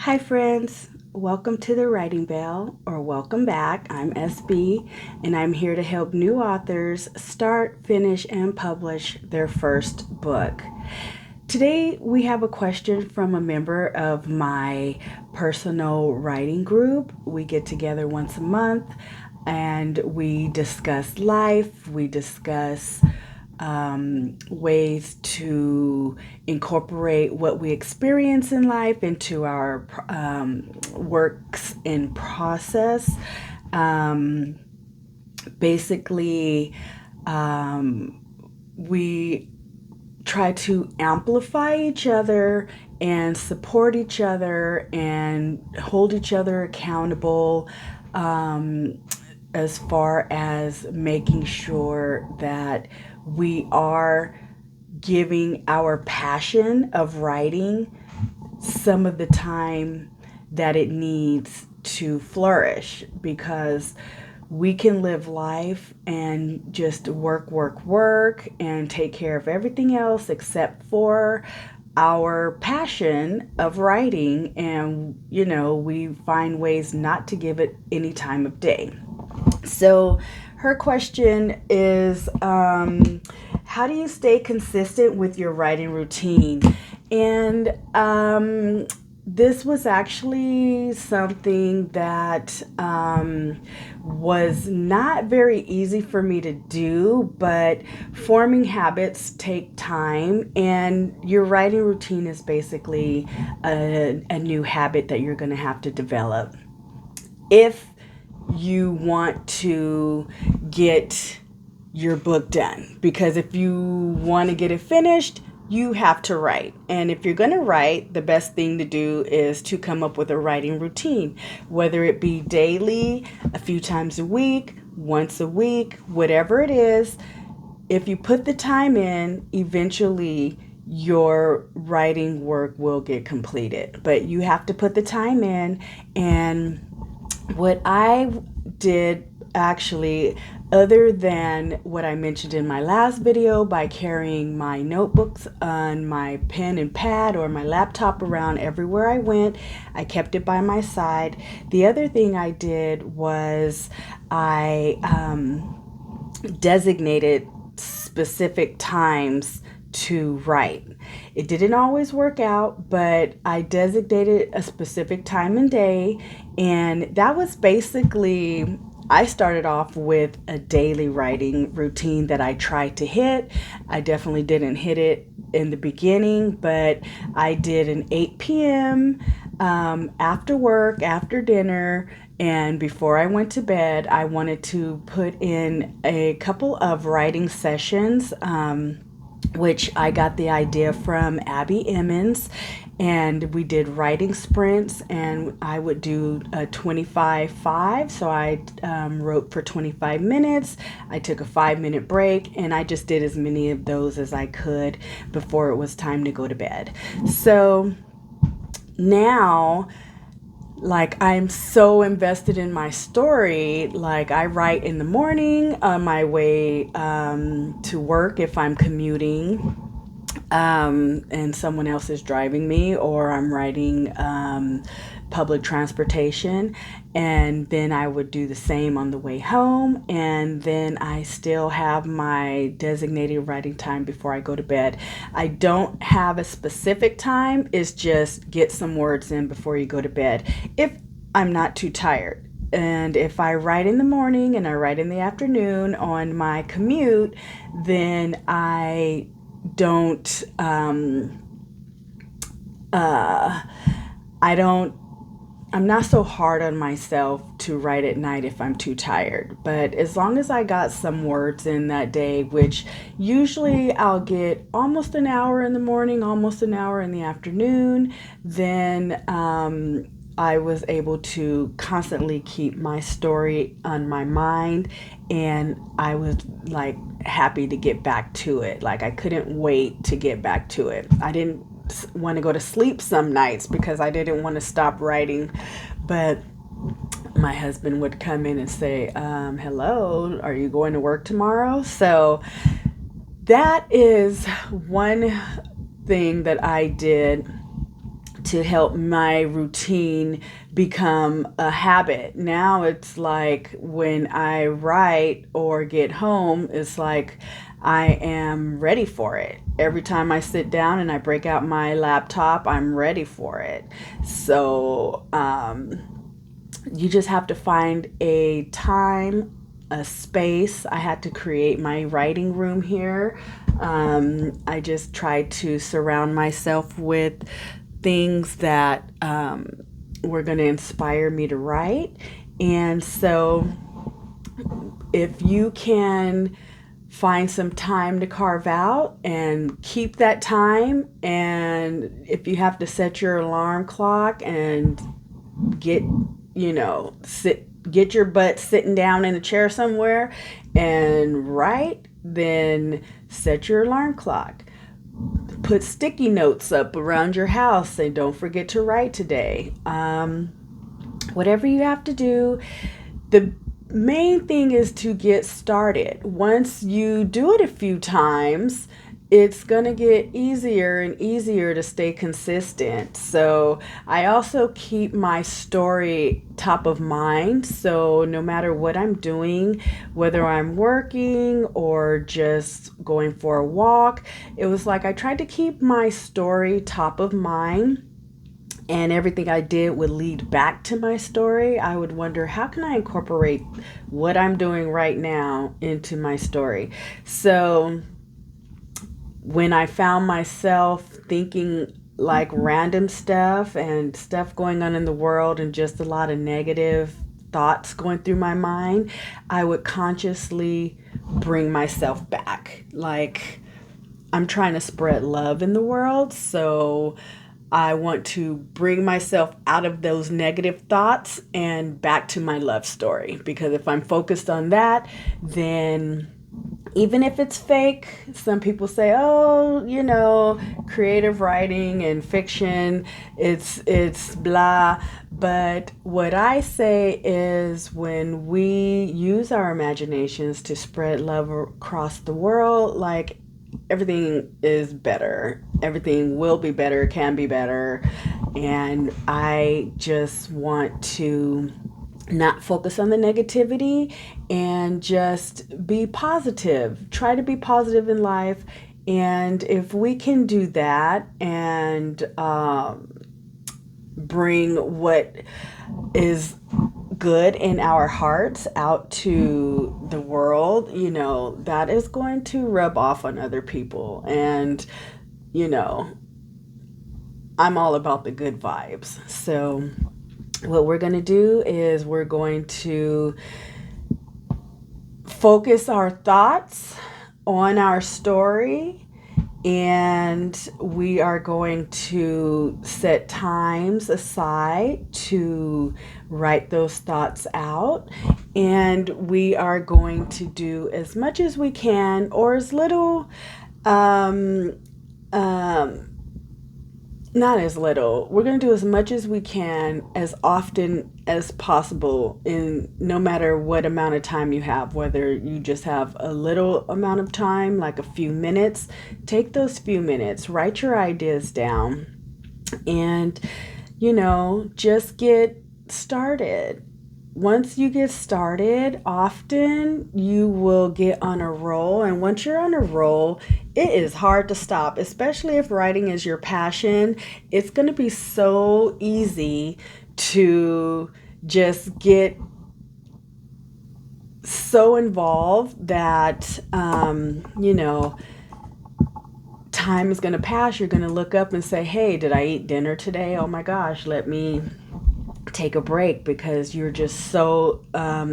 Hi, friends. Welcome to the Writing Bell, or welcome back. I'm SB, and I'm here to help new authors start, finish, and publish their first book. Today, we have a question from a member of my personal writing group. We get together once a month and we discuss life, we discuss ways to incorporate what we experience in life into our works in process. Um, basically, we try to amplify each other and support each other and hold each other accountable, as far as making sure that we are giving our passion of writing some of the time that it needs to flourish, because we can live life and just work, and take care of everything else except for our passion of writing. And, we find ways not to give it any time of day. So, her question is, how do you stay consistent with your writing routine? And this was actually something that was not very easy for me to do, but forming habits take time, and your writing routine is basically a new habit that you're going to have to develop if you want to get your book done. Because if you want to get it finished, you have to write. And if you're going to write, the best thing to do is to come up with a writing routine, whether it be daily, a few times a week, once a week, whatever it is. If you put the time in, eventually your writing work will get completed. But you have to put the time in. And what I did, actually, other than what I mentioned in my last video, by carrying my notebooks on my pen and pad or my laptop around everywhere I went, I kept it by my side. The other thing I did was I designated specific times to write. It didn't always work out, but I designated a specific time and day, and that was basically, I started off with a daily writing routine that I tried to hit. I definitely didn't hit it in the beginning, but I did an 8 p.m. After work, after dinner, and before I went to bed. I wanted to put in a couple of writing sessions, which I got the idea from Abby Emmons. And we did writing sprints, and I would do a 25-5. So I wrote for 25 minutes. I took a 5-minute break, and I just did as many of those as I could before it was time to go to bed. So now, like, I'm so invested in my story. Like, I write in the morning on my way to work if I'm commuting, and someone else is driving me, or I'm writing public transportation. And then I would do the same on the way home. And then I still have my designated writing time before I go to bed. I don't have a specific time. It's just get some words in before you go to bed, if I'm not too tired. And if I write in the morning and I write in the afternoon on my commute, then I don't I don't I'm not so hard on myself to write at night if I'm too tired. But as long as I got some words in that day, which usually I'll get almost an hour in the morning, almost an hour in the afternoon, then I was able to constantly keep my story on my mind, and I was like happy to get back to it. Like, I couldn't wait to get back to it. I didn't want to go to sleep some nights because I didn't want to stop writing, but my husband would come in and say, hello, are you going to work tomorrow? So that is one thing that I did to help my routine become a habit. Now it's like when I write or get home, it's like I am ready for it. Every time I sit down and I break out my laptop, I'm ready for it. So, you just have to find a time, a space. I had to create my writing room here. I just tried to surround myself with things that were going to inspire me to write. And so, if you can find some time to carve out and keep that time, and if you have to set your alarm clock and get get your butt sitting down in a chair somewhere and write, then set your alarm clock. Put sticky notes up around your house, say don't forget to write today. Whatever you have to do, the main thing is to get started. Once you do it a few times, it's going to get easier and easier to stay consistent. So I also keep my story top of mind. So no matter what I'm doing, whether I'm working or just going for a walk, it was like I tried to keep my story top of mind. And everything I did would lead back to my story. I would wonder, how can I incorporate what I'm doing right now into my story? So when I found myself thinking like random stuff and stuff going on in the world and just a lot of negative thoughts going through my mind, I would consciously bring myself back. Like, I'm trying to spread love in the world, so I want to bring myself out of those negative thoughts and back to my love story. Because if I'm focused on that, then even if it's fake, some people say, oh, creative writing and fiction, it's blah. But what I say is, when we use our imaginations to spread love across the world, like, everything is better. Everything will be better, can be better. And I just want to not focus on the negativity and just be positive. Try to be positive in life. And if we can do that and bring what is good in our hearts out to the world, that is going to rub off on other people. And, I'm all about the good vibes. So what we're going to do is we're going to focus our thoughts on our story, and we are going to set times aside to write those thoughts out, and we are going to do as much as we can, or as little, not as little. We're going to do as much as we can, as often as possible, in no matter what amount of time you have, whether you just have a little amount of time, like a few minutes. Take those few minutes, write your ideas down, and, just get started. Once you get started, often you will get on a roll. And once you're on a roll, it is hard to stop, especially if writing is your passion. It's going to be so easy to just get so involved that, time is going to pass. You're going to look up and say, hey, did I eat dinner today? Oh my gosh, let me take a break, because you're just so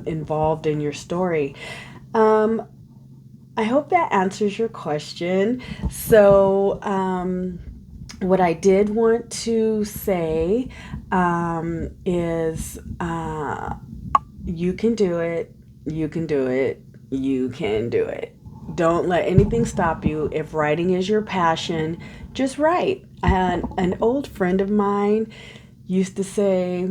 involved in your story. I hope that answers your question. So what I did want to say is you can do it, you can do it, you can do it. Don't let anything stop you. If writing is your passion, just write. And an old friend of mine used to say,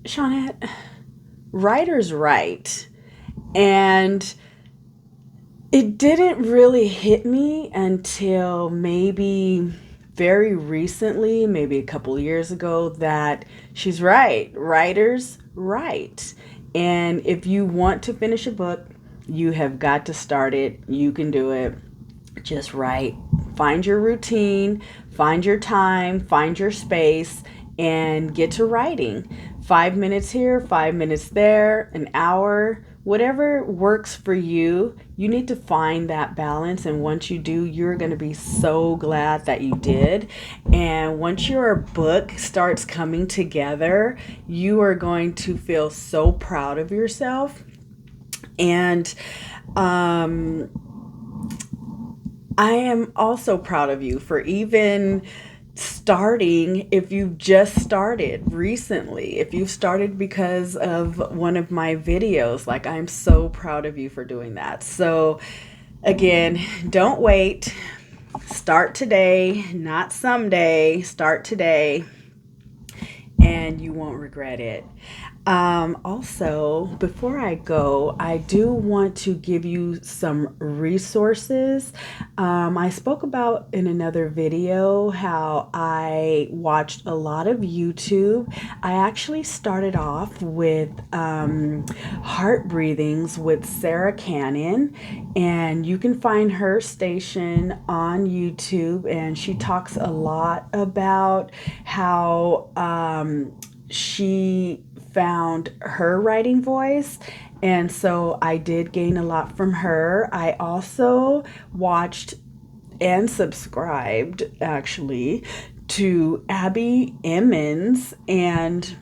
Shawnette, writers write. And it didn't really hit me until maybe very recently, maybe a couple years ago, that she's right. Writers write. And if you want to finish a book, you have got to start it. You can do it. Just write. Find your routine, find your time, find your space, and get to writing. 5 minutes here, 5 minutes there, an hour, whatever works for you. You need to find that balance. And once you do, you're going to be so glad that you did. And once your book starts coming together, you are going to feel so proud of yourself. And I am also proud of you for even starting. If you just started recently, if you've started because of one of my videos, like, I'm so proud of you for doing that. So again, don't wait. Start today, not someday. Start today, and you won't regret it. Also, before I go, I do want to give you some resources. I spoke about in another video how I watched a lot of YouTube. I actually started off with Heart Breathings with Sarah Cannon, and you can find her station on YouTube, and she talks a lot about how she found her writing voice. And so I did gain a lot from her. I also watched and subscribed actually to Abby Emmons, and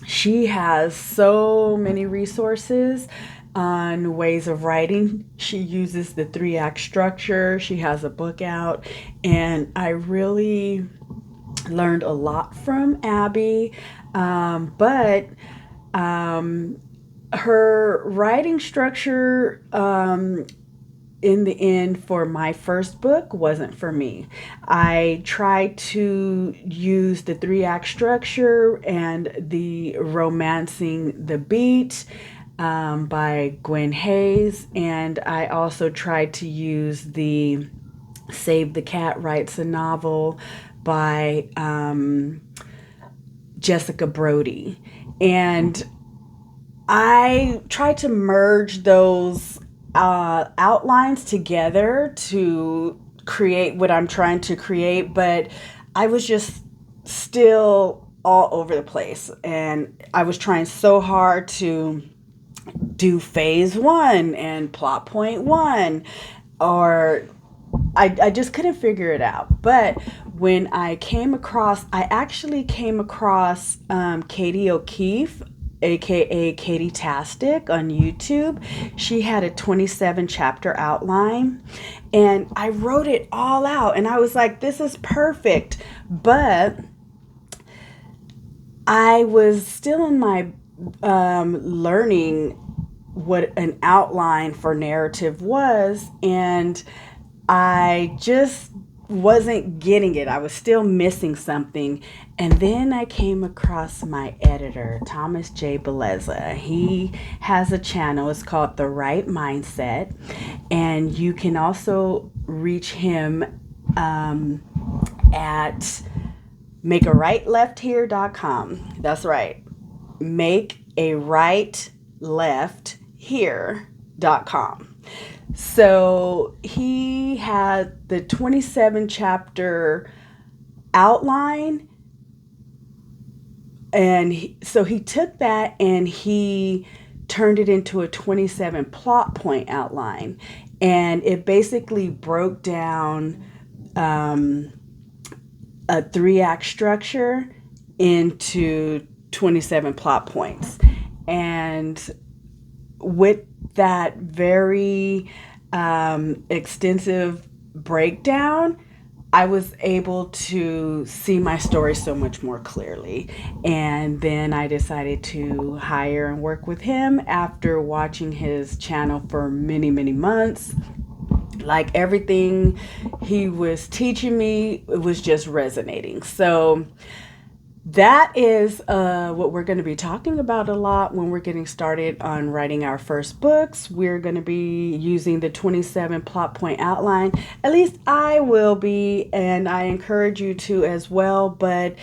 she has so many resources on ways of writing. She uses the 3-act structure. She has a book out, and I really learned a lot from Abby. But her writing structure, in the end, for my first book, wasn't for me. I tried to use the 3-act structure and the Romancing the Beat by Gwen Hayes, and I also tried to use the Save the Cat Writes a Novel by Jessica Brody. And I tried to merge those outlines together to create what I'm trying to create, but I was just still all over the place. And I was trying so hard to do phase 1 and plot point 1, or I just couldn't figure it out. But when I actually came across Katie O'Keefe, aka Katie Tastic, on YouTube. She had a 27 chapter outline, and I wrote it all out, and I was like, this is perfect. But I was still in my learning what an outline for narrative was, and I just wasn't getting it. I was still missing something. And then I came across my editor, Thomas J. Beleza. He has a channel. It's called The Right Mindset. And you can also reach him at makearightleft.here.com. That's right. makearightleft.here.com. So he had the 27 chapter outline, and so he took that and he turned it into a 27 plot point outline, and it basically broke down a 3-act structure into 27 plot points. And with that very extensive breakdown, I was able to see my story so much more clearly. And then I decided to hire and work with him after watching his channel for many, many months. Like, everything he was teaching me, it was just resonating. So that is what we're going to be talking about a lot when we're getting started on writing our first books. We're going to be using the 27 plot point outline. At least I will be, and I encourage you to as well. But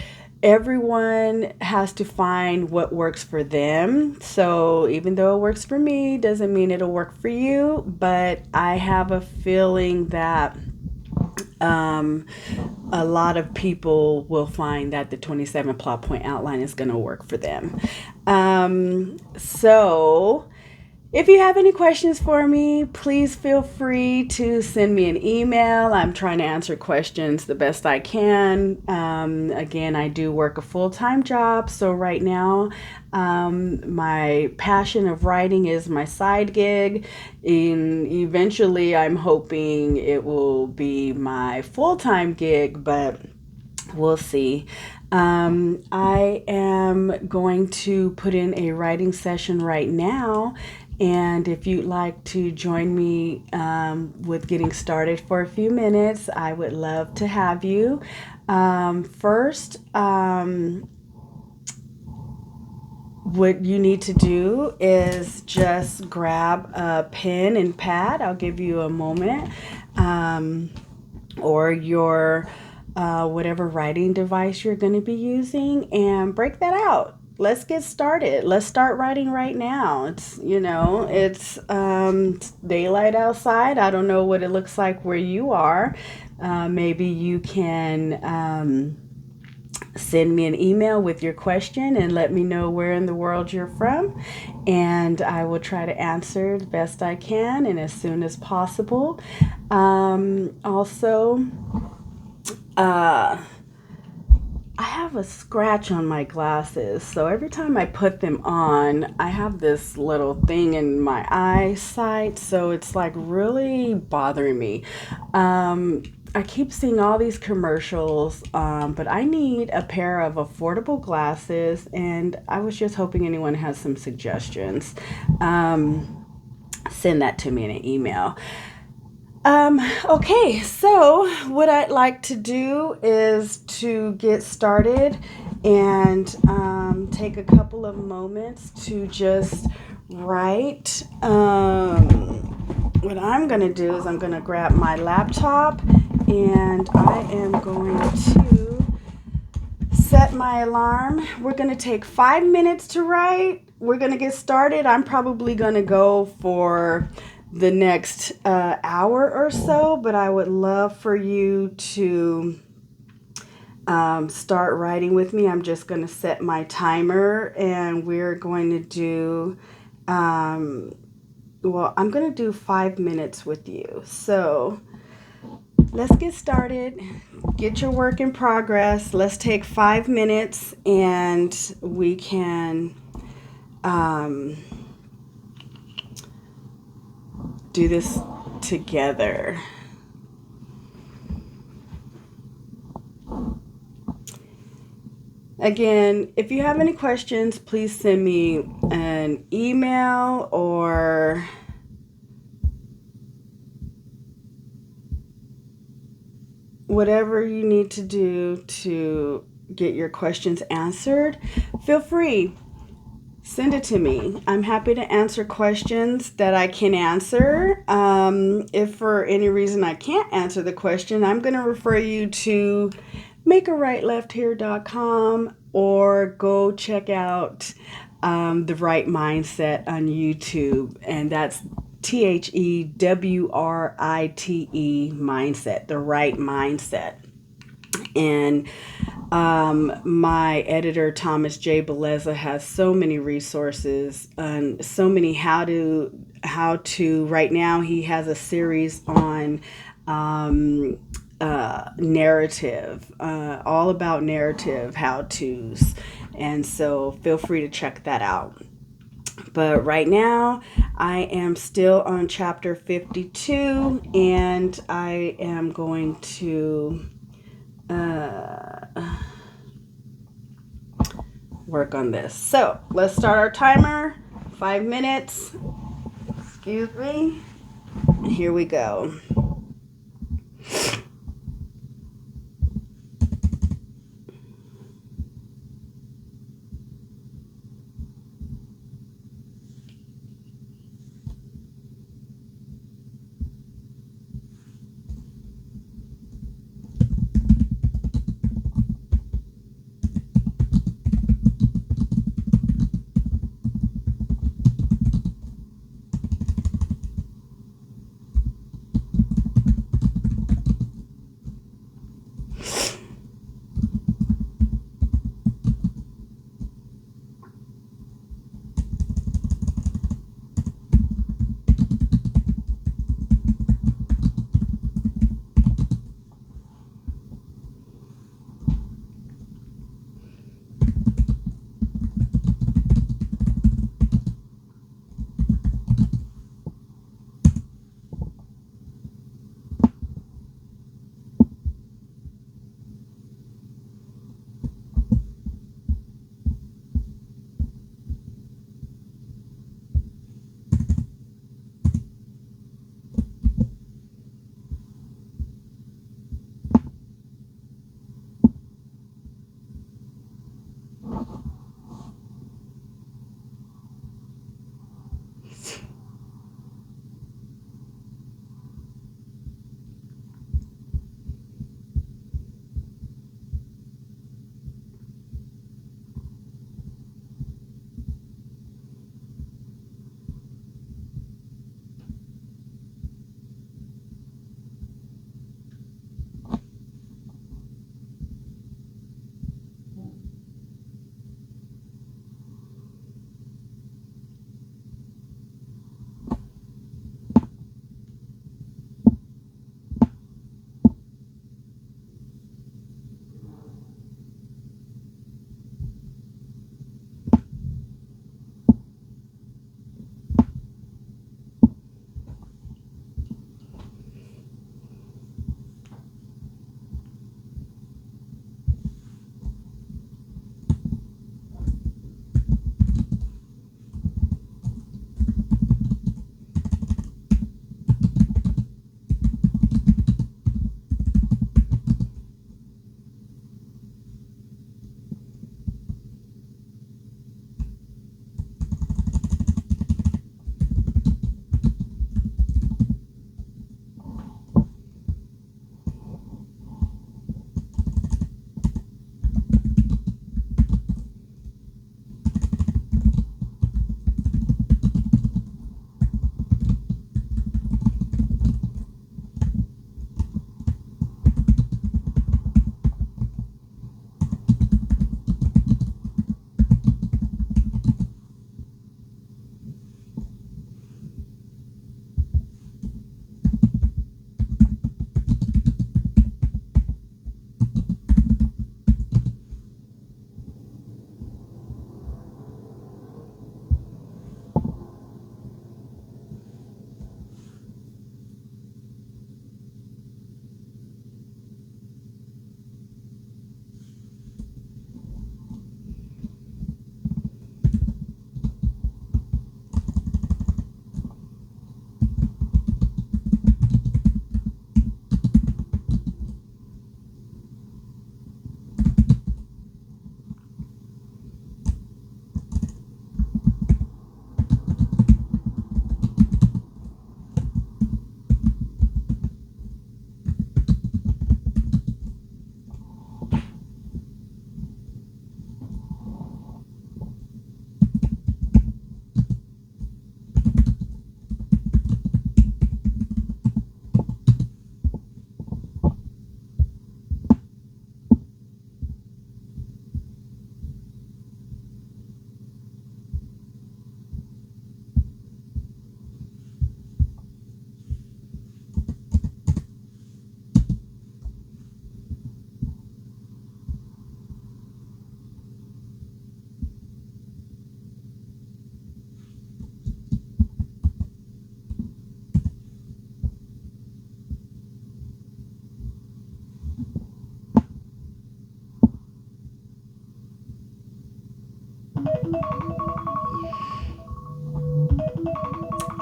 everyone has to find what works for them. So even though it works for me, doesn't mean it'll work for you. But I have a feeling that um, a lot of people will find that the 27 plot point outline is going to work for them. So if you have any questions for me, please feel free to send me an email. I'm trying to answer questions the best I can. Again, I do work a full-time job, so right now my passion of writing is my side gig. And eventually, I'm hoping it will be my full-time gig, but we'll see. I am going to put in a writing session right now. And if you'd like to join me with getting started for a few minutes, I would love to have you. First, what you need to do is just grab a pen and pad. I'll give you a moment. Or your whatever writing device you're going to be using, and break that out. Let's get started. Let's start writing right now. It's daylight outside. I don't know what it looks like where you are. Maybe you can send me an email with your question and let me know where in the world you're from, and I will try to answer the best I can and as soon as possible. Also, I have a scratch on my glasses, so every time I put them on, I have this little thing in my eyesight, so it's like really bothering me. I keep seeing all these commercials, but I need a pair of affordable glasses, and I was just hoping anyone has some suggestions. Send that to me in an email. Okay, so what I'd like to do is to get started and take a couple of moments to just write. What I'm going to do is I'm going to grab my laptop and I am going to set my alarm. We're going to take 5 minutes to write. We're going to get started. I'm probably going to go for the next hour or so, but I would love for you to start writing with me. I'm just going to set my timer and we're going to do, I'm going to do 5 minutes with you. So let's get started. Get your work in progress. Let's take 5 minutes and we can do this together. Again, if you have any questions, please send me an email or whatever you need to do to get your questions answered. Feel free. Send it to me. I'm happy to answer questions that I can answer. If for any reason I can't answer the question, I'm going to refer you to makearightleft.here.com or go check out The Right Mindset on YouTube. And that's THEWRITE mindset, The Right Mindset. And my editor, Thomas J. Beleza, has so many resources and so many how to. Right now, he has a series on narrative, all about narrative how-tos. And so feel free to check that out. But right now, I am still on chapter 52, and I am going to work on this. So let's start our timer. 5 minutes. Excuse me. Here we go.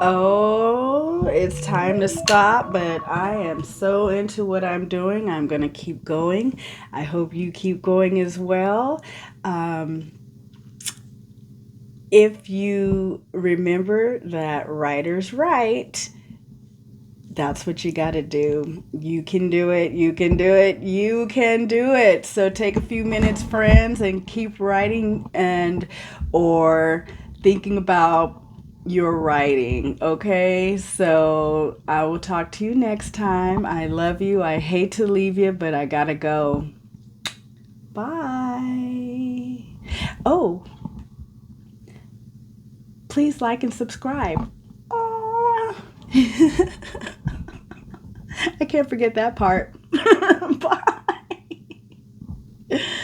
Oh, it's time to stop, but I am so into what I'm doing. I'm going to keep going. I hope you keep going as well. Um, if you remember that writers write, that's what you got to do. You can do it. You can do it. You can do it. So take a few minutes, friends, and keep writing and or thinking about your writing. Okay? So I will talk to you next time. I love you. I hate to leave you, but I got to go. Bye. Oh, please like and subscribe. Aw. I can't forget that part. Bye.